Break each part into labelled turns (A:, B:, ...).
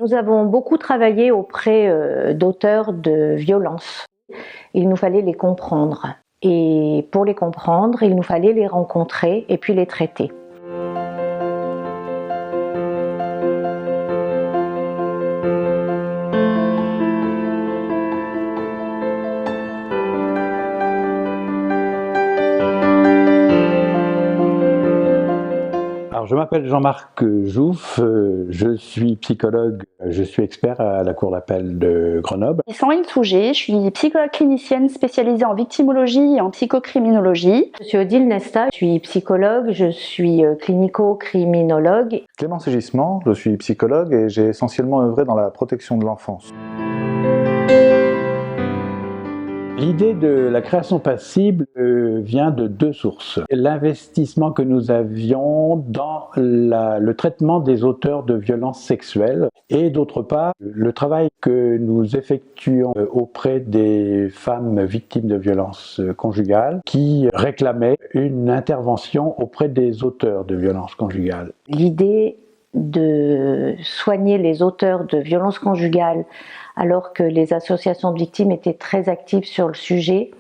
A: Nous avons beaucoup travaillé auprès d'auteurs de violences. Il nous fallait les comprendre. Et pour les comprendre, il nous fallait les rencontrer et puis les traiter.
B: Alors, je m'appelle Jean-Marc Jouff, je suis psychologue, je suis expert à la Cour d'appel de Grenoble.
C: Sandrine Souget, je suis psychologue clinicienne spécialisée en victimologie et en psychocriminologie.
A: Je suis Odile Nesta, je suis psychologue, je suis clinico-criminologue.
D: Clément Ségissement, je suis psychologue et j'ai essentiellement œuvré dans la protection de l'enfance.
B: L'idée de la création passible vient de deux sources. L'investissement que nous avions dans le traitement des auteurs de violences sexuelles et d'autre part, le travail que nous effectuons auprès des femmes victimes de violences conjugales qui réclamaient une intervention auprès des auteurs de violences conjugales.
A: L'idée de soigner les auteurs de violences conjugales alors que les associations de victimes étaient très actives sur le sujet,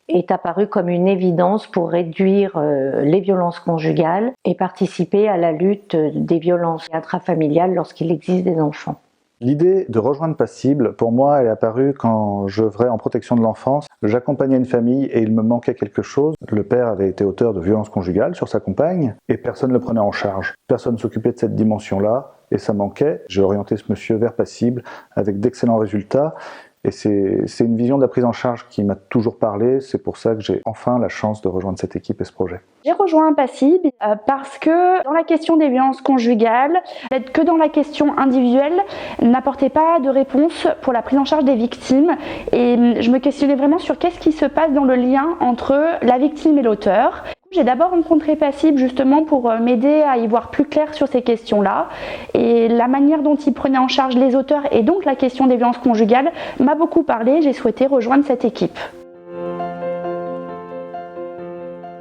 A: est apparue comme une évidence pour réduire les violences conjugales et participer à la lutte des violences intrafamiliales lorsqu'il existe des enfants.
D: L'idée de rejoindre Passible, pour moi, elle est apparue quand j'œuvrais en protection de l'enfance. J'accompagnais une famille et il me manquait quelque chose. Le père avait été auteur de violences conjugales sur sa compagne et personne ne le prenait en charge. Personne ne s'occupait de cette dimension-là et ça manquait. J'ai orienté ce monsieur vers Passible avec d'excellents résultats. Et c'est une vision de la prise en charge qui m'a toujours parlé, c'est pour ça que j'ai enfin la chance de rejoindre cette équipe et ce projet.
C: J'ai rejoint Passible parce que dans la question des violences conjugales, peut-être que dans la question individuelle, n'apportait pas de réponse pour la prise en charge des victimes et je me questionnais vraiment sur qu'est-ce qui se passe dans le lien entre la victime et l'auteur. J'ai d'abord rencontré Passible justement pour m'aider à y voir plus clair sur ces questions-là et la manière dont il prenait en charge les auteurs et donc la question des violences conjugales m'a beaucoup parlé, j'ai souhaité rejoindre cette équipe.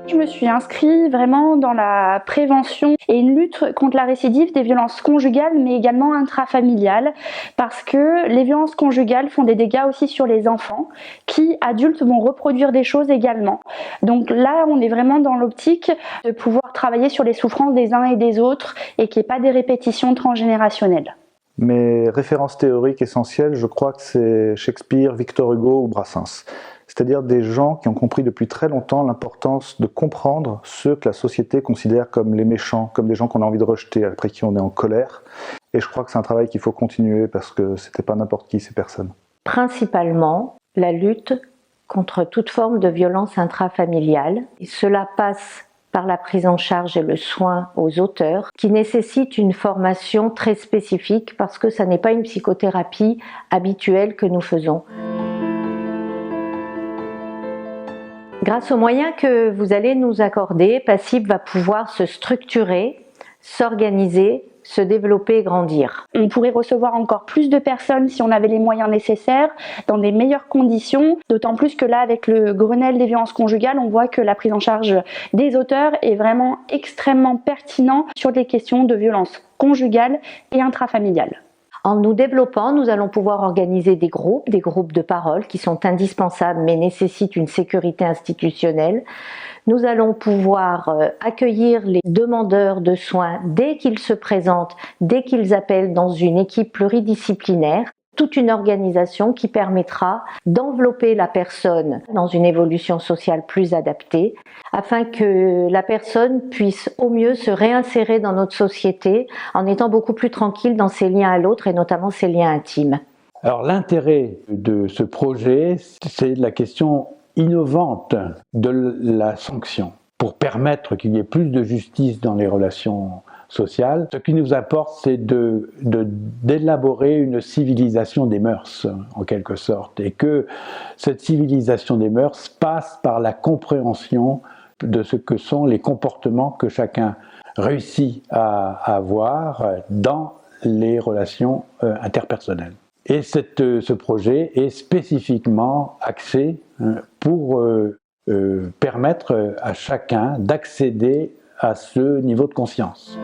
C: Je me suis inscrite vraiment dans la prévention et une lutte contre la récidive des violences conjugales mais également intrafamiliales parce que les violences conjugales font des dégâts aussi sur les enfants qui, adultes, vont reproduire des choses également. Donc là, on est vraiment dans l'optique de pouvoir travailler sur les souffrances des uns et des autres et qu'il n'y ait pas des répétitions transgénérationnelles.
D: Mes références théoriques essentielles, je crois que c'est Shakespeare, Victor Hugo ou Brassens. C'est-à-dire des gens qui ont compris depuis très longtemps l'importance de comprendre ceux que la société considère comme les méchants, comme des gens qu'on a envie de rejeter, après qui on est en colère. Et je crois que c'est un travail qu'il faut continuer parce que c'était pas n'importe qui ces personnes.
A: Principalement, la lutte contre toute forme de violence intrafamiliale. Et cela passe par la prise en charge et le soin aux auteurs, qui nécessite une formation très spécifique parce que ça n'est pas une psychothérapie habituelle que nous faisons. Grâce aux moyens que vous allez nous accorder, Passible va pouvoir se structurer, s'organiser, se développer et grandir.
C: On pourrait recevoir encore plus de personnes si on avait les moyens nécessaires, dans des meilleures conditions, d'autant plus que là, avec le Grenelle des violences conjugales, on voit que la prise en charge des auteurs est vraiment extrêmement pertinent sur des questions de violences conjugales et intrafamiliales.
A: En nous développant, nous allons pouvoir organiser des groupes de parole qui sont indispensables mais nécessitent une sécurité institutionnelle. Nous allons pouvoir accueillir les demandeurs de soins dès qu'ils se présentent, dès qu'ils appellent dans une équipe pluridisciplinaire. Toute une organisation qui permettra d'envelopper la personne dans une évolution sociale plus adaptée afin que la personne puisse au mieux se réinsérer dans notre société en étant beaucoup plus tranquille dans ses liens à l'autre et notamment ses liens intimes.
B: Alors l'intérêt de ce projet, c'est la question innovante de la sanction pour permettre qu'il y ait plus de justice dans les relations sociales. Ce qui nous apporte, c'est d'élaborer une civilisation des mœurs, en quelque sorte, et que cette civilisation des mœurs passe par la compréhension de ce que sont les comportements que chacun réussit à avoir dans les relations interpersonnelles. Et ce projet est spécifiquement axé pour permettre à chacun d'accéder à ce niveau de conscience.